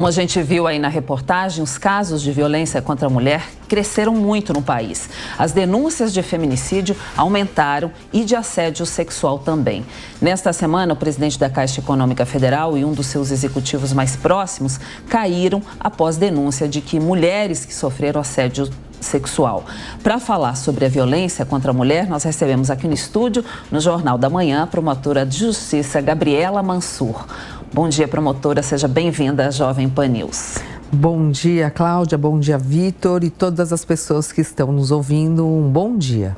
Como a gente viu aí na reportagem, os casos de violência contra a mulher cresceram muito no país. As denúncias de feminicídio aumentaram e de assédio sexual também. Nesta semana, o presidente da Caixa Econômica Federal e um dos seus executivos mais próximos caíram após denúncia de que mulheres que sofreram assédio sexual. Para falar sobre a violência contra a mulher, nós recebemos aqui no estúdio, no Jornal da Manhã, a promotora de justiça Gabriela Mansur. Bom dia, promotora. Seja bem-vinda à Jovem Pan News. Bom dia, Cláudia. Bom dia, Vitor e todas as pessoas que estão nos ouvindo. Um bom dia.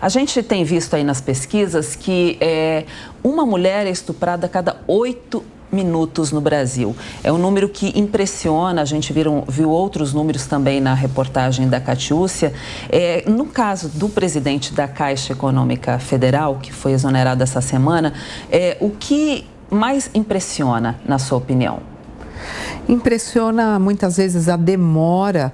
A gente tem visto aí nas pesquisas que uma mulher é estuprada a cada 8 minutos no Brasil. É um número que impressiona, a gente viu outros números também na reportagem da Catiúcia. No caso do presidente da Caixa Econômica Federal, que foi exonerado essa semana, o que mais impressiona, na sua opinião? Impressiona muitas vezes a demora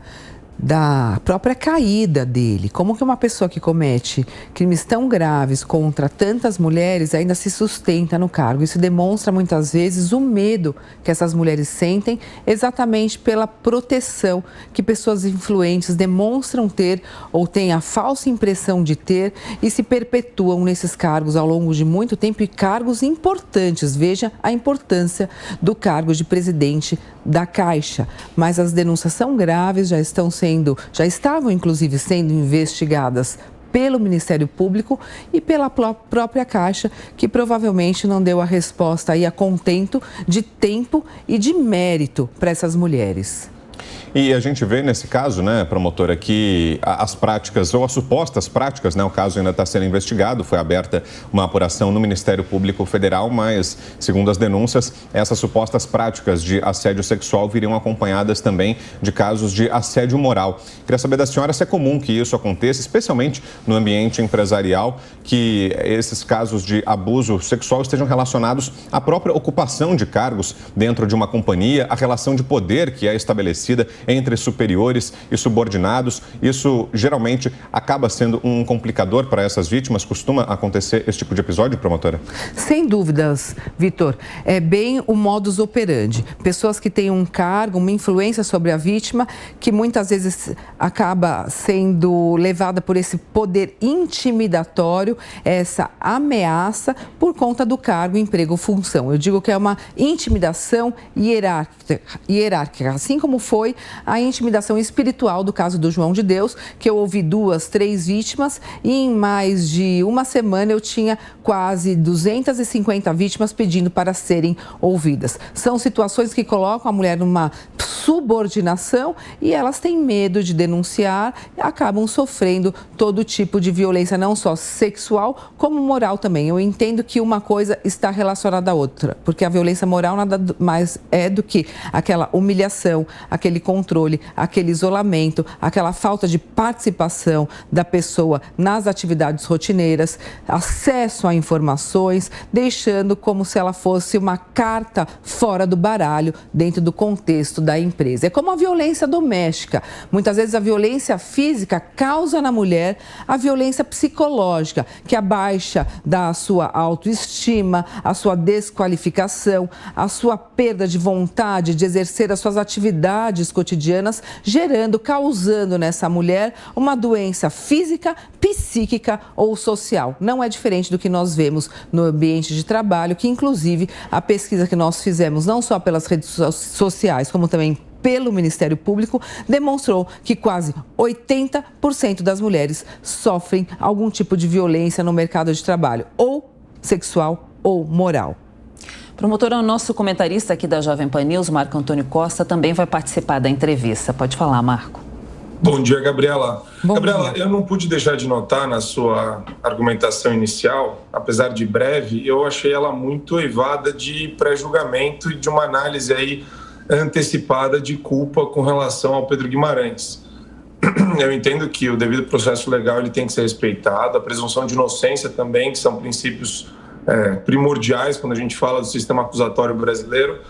da própria caída dele. Como que uma pessoa que comete crimes tão graves contra tantas mulheres ainda se sustenta no cargo? Isso demonstra muitas vezes o medo que essas mulheres sentem exatamente pela proteção que pessoas influentes demonstram ter ou têm a falsa impressão de ter e se perpetuam nesses cargos ao longo de muito tempo e cargos importantes. Veja a importância do cargo de presidente da Caixa. Mas as denúncias são graves, já estavam inclusive sendo investigadas pelo Ministério Público e pela própria Caixa, que provavelmente não deu a resposta aí a contento de tempo e de mérito para essas mulheres. E a gente vê nesse caso, né, promotora, que as práticas ou as supostas práticas, né, o caso ainda está sendo investigado, foi aberta uma apuração no Ministério Público Federal, mas, segundo as denúncias, essas supostas práticas de assédio sexual viriam acompanhadas também de casos de assédio moral. Queria saber da senhora se é comum que isso aconteça, especialmente no ambiente empresarial, que esses casos de abuso sexual estejam relacionados à própria ocupação de cargos dentro de uma companhia, a relação de poder que é estabelecida entre superiores e subordinados. Isso geralmente acaba sendo um complicador para essas vítimas. Costuma acontecer esse tipo de episódio, promotora? Sem dúvidas, Vitor. É bem o modus operandi. Pessoas que têm um cargo, uma influência sobre a vítima, que muitas vezes acaba sendo levada por esse poder intimidatório, essa ameaça por conta do cargo, emprego ou função. Eu digo que é uma intimidação hierárquica, assim como foi a intimidação espiritual do caso do João de Deus, que eu ouvi 2, 3 vítimas e em mais de uma semana eu tinha quase 250 vítimas pedindo para serem ouvidas. São situações que colocam a mulher numa subordinação e elas têm medo de denunciar e acabam sofrendo todo tipo de violência, não só sexual, como moral também. Eu entendo que uma coisa está relacionada à outra, porque a violência moral nada mais é do que aquela humilhação, aquele controle, aquele isolamento, aquela falta de participação da pessoa nas atividades rotineiras, acesso a informações, deixando como se ela fosse uma carta fora do baralho dentro do contexto da empresa. É como a violência doméstica. Muitas vezes a violência física causa na mulher a violência psicológica, que abaixa da sua autoestima, a sua desqualificação, a sua perda de vontade de exercer as suas atividades cotidianas, causando nessa mulher uma doença física, psíquica ou social. Não é diferente do que nós vemos no ambiente de trabalho, que inclusive a pesquisa que nós fizemos, não só pelas redes sociais, como também pelo Ministério Público, demonstrou que quase 80% das mulheres sofrem algum tipo de violência no mercado de trabalho, ou sexual ou moral. Promotora, o nosso comentarista aqui da Jovem Pan News, Marco Antônio Costa, também vai participar da entrevista. Pode falar, Marco. Bom dia, Gabriela. Gabriela, eu não pude deixar de notar na sua argumentação inicial, apesar de breve, eu achei ela muito eivada de pré-julgamento e de uma análise aí antecipada de culpa com relação ao Pedro Guimarães. Eu entendo que o devido processo legal ele tem que ser respeitado, a presunção de inocência também, que são princípios primordiais quando a gente fala do sistema acusatório brasileiro,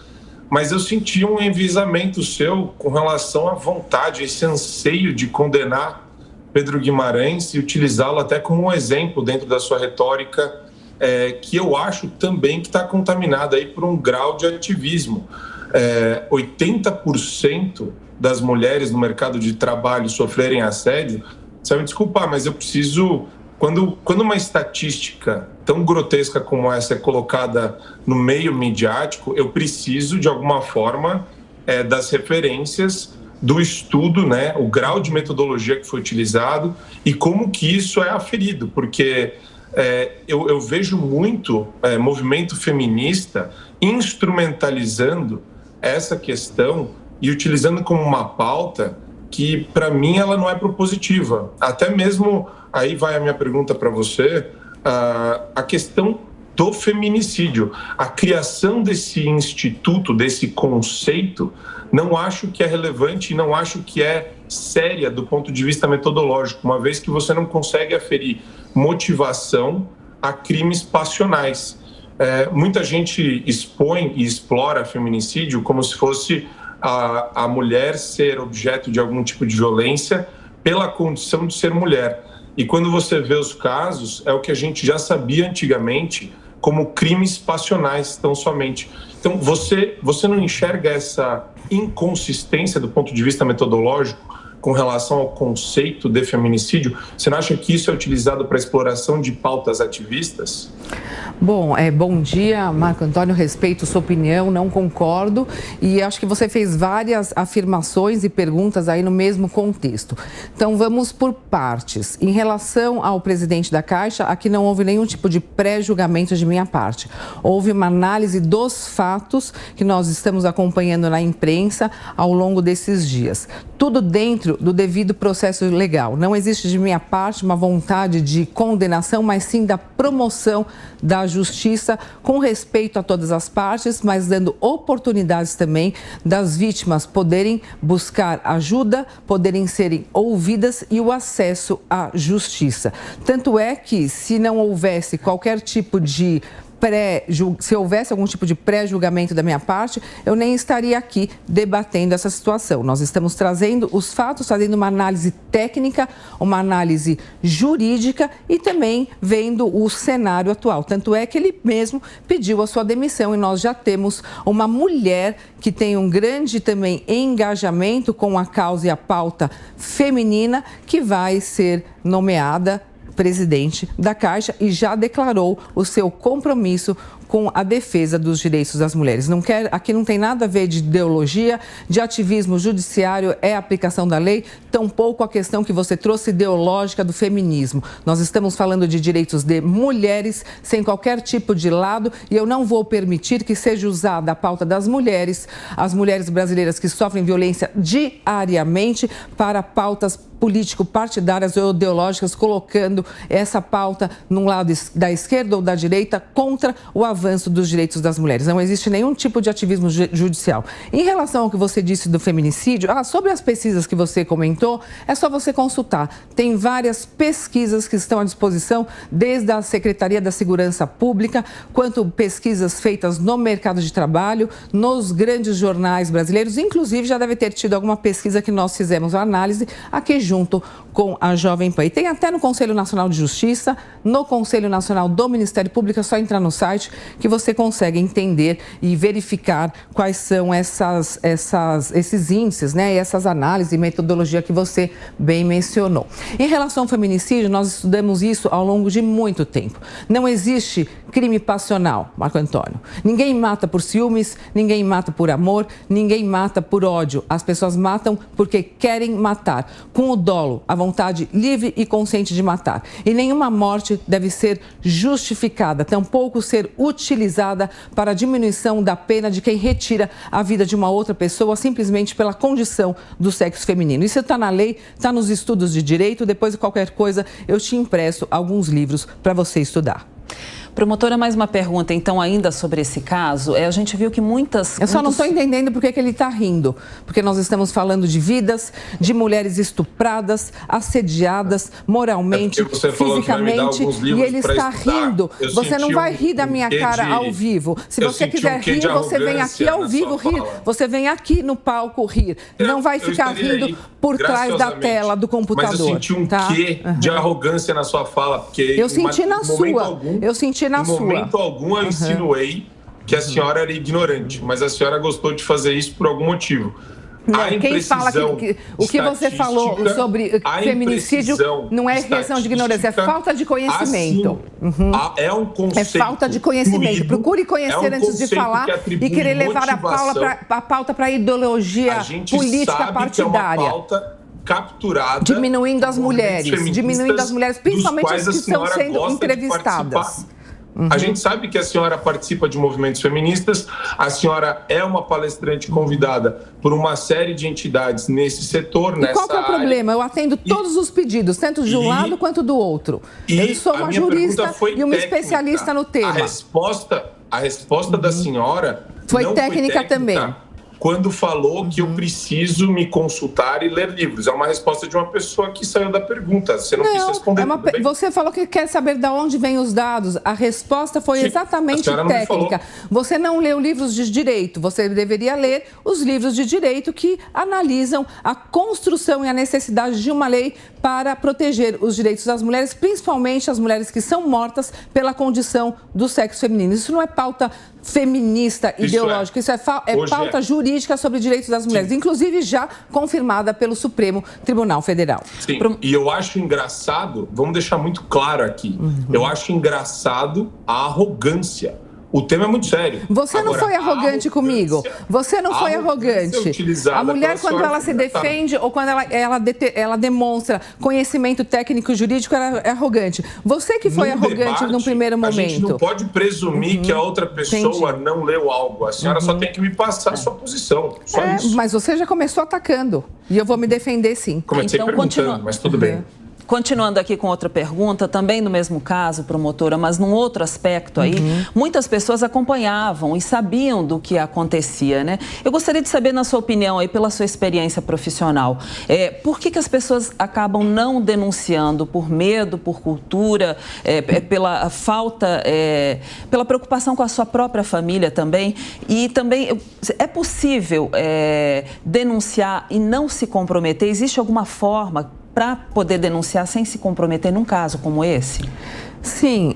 mas eu senti um enviesamento seu com relação à vontade, esse anseio de condenar Pedro Guimarães e utilizá-lo até como um exemplo dentro da sua retórica, que eu acho também que está contaminada aí por um grau de ativismo. 80% das mulheres no mercado de trabalho sofrerem assédio, você vai me desculpar, mas eu preciso... Quando uma estatística tão grotesca como essa é colocada no meio midiático, eu preciso, de alguma forma, das referências do estudo, né, o grau de metodologia que foi utilizado e como que isso é aferido, porque eu vejo muito movimento feminista instrumentalizando essa questão e utilizando como uma pauta que, para mim, ela não é propositiva. Até mesmo, aí vai a minha pergunta para você, a questão do feminicídio. A criação desse instituto, desse conceito, não acho que é relevante e não acho que é séria do ponto de vista metodológico, uma vez que você não consegue aferir motivação a crimes passionais. Muita gente expõe e explora feminicídio como se fosse a mulher ser objeto de algum tipo de violência pela condição de ser mulher. E quando você vê os casos, é o que a gente já sabia antigamente como crimes passionais, tão somente. Então, você não enxerga essa inconsistência do ponto de vista metodológico com relação ao conceito de feminicídio? Você não acha que isso é utilizado para exploração de pautas ativistas? Bom, bom dia, Marco Antônio, respeito sua opinião, não concordo e acho que você fez várias afirmações e perguntas aí no mesmo contexto. Então, vamos por partes. Em relação ao presidente da Caixa, aqui não houve nenhum tipo de pré-julgamento de minha parte. Houve uma análise dos fatos que nós estamos acompanhando na imprensa ao longo desses dias. Tudo dentro do devido processo legal. Não existe de minha parte uma vontade de condenação, mas sim da promoção da justiça com respeito a todas as partes, mas dando oportunidades também das vítimas poderem buscar ajuda, poderem serem ouvidas e o acesso à justiça. Tanto é que, se não houvesse qualquer tipo de se houvesse algum tipo de pré-julgamento da minha parte, eu nem estaria aqui debatendo essa situação. Nós estamos trazendo os fatos, fazendo uma análise técnica, uma análise jurídica e também vendo o cenário atual. Tanto é que ele mesmo pediu a sua demissão e nós já temos uma mulher que tem um grande também engajamento com a causa e a pauta feminina que vai ser nomeada presidente da Caixa e já declarou o seu compromisso com a defesa dos direitos das mulheres. Aqui não tem nada a ver de ideologia, de ativismo judiciário, é a aplicação da lei, tampouco a questão que você trouxe ideológica do feminismo. Nós estamos falando de direitos de mulheres sem qualquer tipo de lado e eu não vou permitir que seja usada a pauta das mulheres, as mulheres brasileiras que sofrem violência diariamente para pautas político-partidárias ou ideológicas, colocando essa pauta num lado da esquerda ou da direita contra o avanço dos direitos das mulheres. Não existe nenhum tipo de ativismo judicial. Em relação ao que você disse do feminicídio, sobre as pesquisas que você comentou, é só você consultar. Tem várias pesquisas que estão à disposição, desde a Secretaria da Segurança Pública, quanto pesquisas feitas no mercado de trabalho, nos grandes jornais brasileiros. Inclusive, já deve ter tido alguma pesquisa que nós fizemos a análise aqui junto com a Jovem Pan. E tem até no Conselho Nacional de Justiça, no Conselho Nacional do Ministério Público, é só entrar no site que você consegue entender e verificar quais são esses índices, né, e essas análises e metodologia que você bem mencionou. Em relação ao feminicídio, nós estudamos isso ao longo de muito tempo. Não existe crime passional, Marco Antônio. Ninguém mata por ciúmes, ninguém mata por amor, ninguém mata por ódio. As pessoas matam porque querem matar, com o dolo, a vontade livre e consciente de matar. E nenhuma morte deve ser justificada, tampouco ser utilizada para a diminuição da pena de quem retira a vida de uma outra pessoa simplesmente pela condição do sexo feminino. Isso está na lei, está nos estudos de direito. Depois de qualquer coisa, eu te empresto alguns livros para você estudar. Promotora, mais uma pergunta, então, ainda sobre esse caso. A gente viu que Eu só não estou entendendo por que ele está rindo. Porque nós estamos falando de vidas, de mulheres estupradas, assediadas, moralmente, fisicamente, e ele está rindo. Você não vai rir da minha cara ao vivo. Se você quiser rir, você vem aqui ao vivo rir. Você vem aqui no palco rir. Não vai ficar rindo por trás da tela do computador. Mas eu senti um quê de arrogância na sua fala. Porque eu senti na sua. Eu senti na sua. Em momento algum eu insinuei que a senhora era ignorante, mas a senhora gostou de fazer isso por algum motivo. Não, quem fala que o que você falou sobre feminicídio não é questão de ignorância, é falta de conhecimento. Assim, é um conceito. É falta de conhecimento. Fluido, procure conhecer antes de falar e querer levar a pauta para a ideologia política partidária. Que é uma pauta capturada, diminuindo as mulheres, principalmente as que estão sendo entrevistadas. A gente sabe que a senhora participa de movimentos feministas, a senhora é uma palestrante convidada por uma série de entidades nesse setor, nessa área. Qual que é o problema? Eu atendo todos os pedidos, tanto de um lado quanto do outro. Eu sou uma jurista e uma especialista no tema. A resposta da senhora foi técnica também. Quando falou que eu preciso me consultar e ler livros. É uma resposta de uma pessoa que saiu da pergunta. Você não quis responder. Você falou que quer saber de onde vêm os dados. A resposta foi exatamente técnica. Você não leu livros de direito. Você deveria ler os livros de direito que analisam a construção e a necessidade de uma lei para proteger os direitos das mulheres, principalmente as mulheres que são mortas pela condição do sexo feminino. Isso não é pauta feminista, ideológica, isso é pauta jurídica sobre direitos das mulheres, inclusive já confirmada pelo Supremo Tribunal Federal. Sim, e eu acho engraçado, vamos deixar muito claro aqui, eu acho engraçado a arrogância. O tema é muito sério. Você não foi arrogante comigo. Você não foi arrogante. A mulher, quando ela se defende ou quando ela demonstra conhecimento técnico e jurídico, ela é arrogante. Você que foi arrogante num primeiro momento. A gente não pode presumir que a outra pessoa não leu algo. A senhora só tem que me passar a sua posição. Só isso. Mas você já começou atacando. E eu vou me defender, sim. Comecei perguntando, mas tudo bem. Continuando aqui com outra pergunta, também no mesmo caso, promotora, mas num outro aspecto aí, muitas pessoas acompanhavam e sabiam do que acontecia, né? Eu gostaria de saber, na sua opinião aí, pela sua experiência profissional, por que as pessoas acabam não denunciando? Por medo, por cultura, pela falta, pela preocupação com a sua própria família também? E também, é possível denunciar e não se comprometer? Existe alguma forma para poder denunciar sem se comprometer num caso como esse? Sim,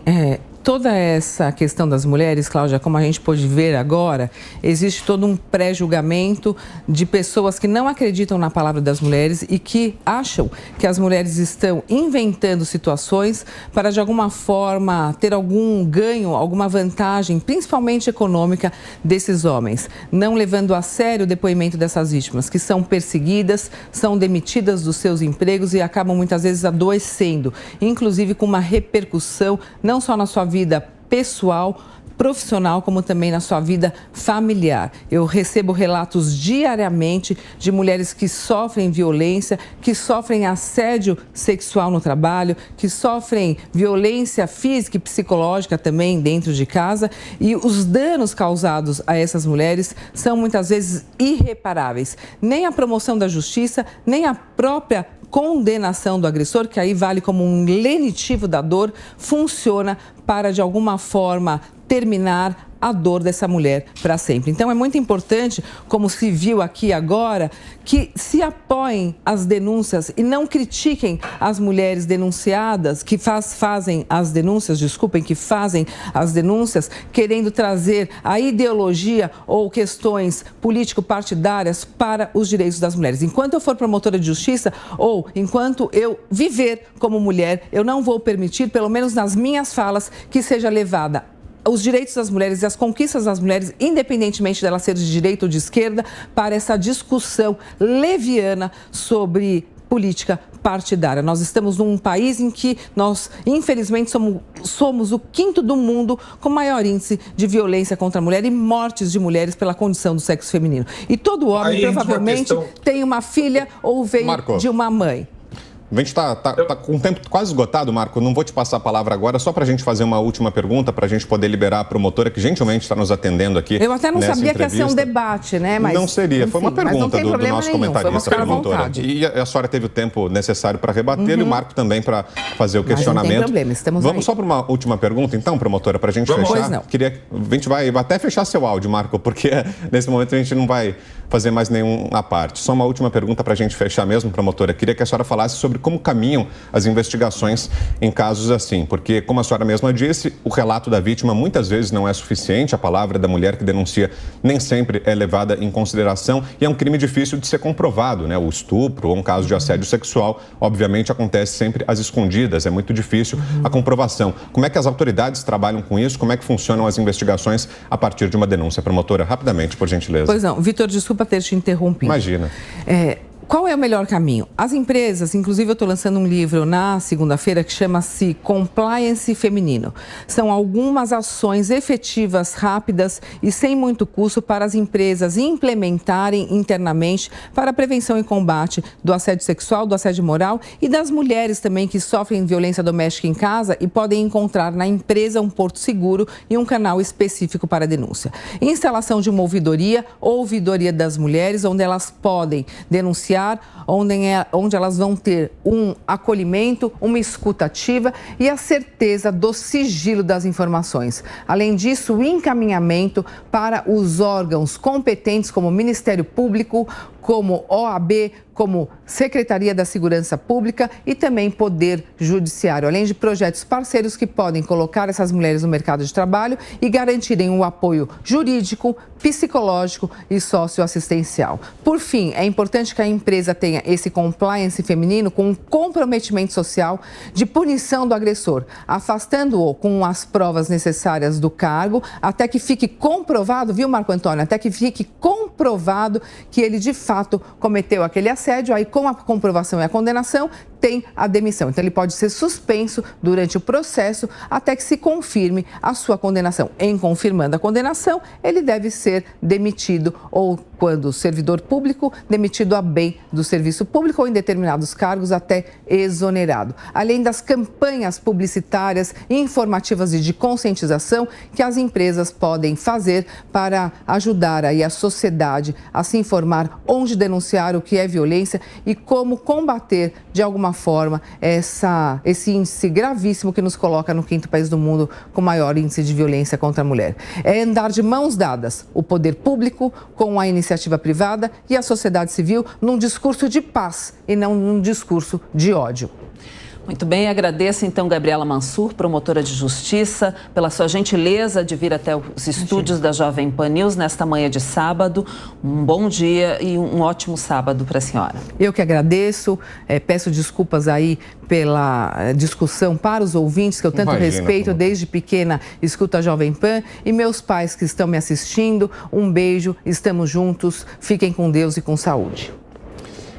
toda essa questão das mulheres, Cláudia, como a gente pôde ver agora, existe todo um pré-julgamento de pessoas que não acreditam na palavra das mulheres e que acham que as mulheres estão inventando situações para, de alguma forma, ter algum ganho, alguma vantagem, principalmente econômica, desses homens, não levando a sério o depoimento dessas vítimas, que são perseguidas, são demitidas dos seus empregos e acabam muitas vezes adoecendo, inclusive com uma repercussão não só na sua vida pessoal, profissional, como também na sua vida familiar. Eu recebo relatos diariamente de mulheres que sofrem violência, que sofrem assédio sexual no trabalho, que sofrem violência física e psicológica também dentro de casa, e os danos causados a essas mulheres são muitas vezes irreparáveis. Nem a promoção da justiça, nem a própria condenação do agressor, que aí vale como um lenitivo da dor, funciona para, de alguma forma, terminar a dor dessa mulher para sempre. Então, é muito importante, como se viu aqui agora, que se apoiem as denúncias e não critiquem as mulheres denunciadas, que fazem as denúncias, querendo trazer a ideologia ou questões político-partidárias para os direitos das mulheres. Enquanto eu for promotora de justiça ou enquanto eu viver como mulher, eu não vou permitir, pelo menos nas minhas falas, que seja levada os direitos das mulheres e as conquistas das mulheres, independentemente delas serem de direita ou de esquerda, para essa discussão leviana sobre política partidária. Nós estamos num país em que nós, infelizmente, somos o quinto do mundo com maior índice de violência contra a mulher e mortes de mulheres pela condição do sexo feminino. E todo homem, provavelmente, tem uma filha ou veio de uma mãe. A gente está com o tempo quase esgotado, Marco. Não vou te passar a palavra agora, só para a gente fazer uma última pergunta, para a gente poder liberar a promotora, que gentilmente está nos atendendo aqui. Eu até não sabia que ia ser um debate, né? Mas, não seria. Foi uma pergunta do nosso comentarista, promotora. E a senhora teve o tempo necessário para rebater e o Marco também para fazer o questionamento. Mas não tem problema, estamos Vamos só para uma última pergunta, então, promotora, para a gente fechar. Pois não. A gente vai até fechar seu áudio, Marco, porque nesse momento a gente não vai fazer mais nenhuma parte. Só uma última pergunta para a gente fechar mesmo, promotora. Queria que a senhora falasse sobre como caminham as investigações em casos assim. Porque, como a senhora mesma disse, o relato da vítima muitas vezes não é suficiente, a palavra da mulher que denuncia nem sempre é levada em consideração e é um crime difícil de ser comprovado, né? O estupro ou um caso de assédio sexual, obviamente, acontece sempre às escondidas, é muito difícil a comprovação. Como é que as autoridades trabalham com isso? Como é que funcionam as investigações a partir de uma denúncia? Promotora, rapidamente, por gentileza. Pois não, Vitor, desculpa ter te interrompido. Imagina. Qual é o melhor caminho? As empresas, inclusive eu estou lançando um livro na segunda-feira que chama-se Compliance Feminino. São algumas ações efetivas, rápidas e sem muito custo para as empresas implementarem internamente para a prevenção e combate do assédio sexual, do assédio moral e das mulheres também que sofrem violência doméstica em casa e podem encontrar na empresa um porto seguro e um canal específico para a denúncia. Instalação de uma ouvidoria das mulheres, onde elas podem denunciar, onde elas vão ter um acolhimento, uma escuta ativa e a certeza do sigilo das informações. Além disso, o encaminhamento para os órgãos competentes como o Ministério Público, como OAB, como Secretaria da Segurança Pública e também Poder Judiciário, além de projetos parceiros que podem colocar essas mulheres no mercado de trabalho e garantirem o apoio jurídico, psicológico e socioassistencial. Por fim, é importante que a empresa tenha esse compliance feminino com um comprometimento social de punição do agressor, afastando-o com as provas necessárias do cargo até que fique comprovado, viu, Marco Antônio? Até que fique comprovado que ele de fato cometeu aquele assédio, aí com a comprovação e a condenação tem a demissão. Então ele pode ser suspenso durante o processo até que se confirme a sua condenação. Em confirmando a condenação, ele deve ser demitido ou, quando servidor público, demitido a bem do serviço público ou em determinados cargos até exonerado. Além das campanhas publicitárias, informativas e de conscientização que as empresas podem fazer para ajudar aí a sociedade a se informar onde denunciar o que é violência e como combater de alguma forma esse índice gravíssimo que nos coloca no 5º país do mundo com maior índice de violência contra a mulher. É andar de mãos dadas o poder público com a iniciativa privada e a sociedade civil num discurso de paz e não num discurso de ódio. Muito bem, agradeço então Gabriela Mansur, promotora de justiça, pela sua gentileza de vir até os estúdios da Jovem Pan News nesta manhã de sábado. Um bom dia e um ótimo sábado para a senhora. Eu que agradeço, peço desculpas aí pela discussão para os ouvintes, que eu tanto respeito, desde pequena escuto a Jovem Pan, e meus pais que estão me assistindo, um beijo, estamos juntos, fiquem com Deus e com saúde.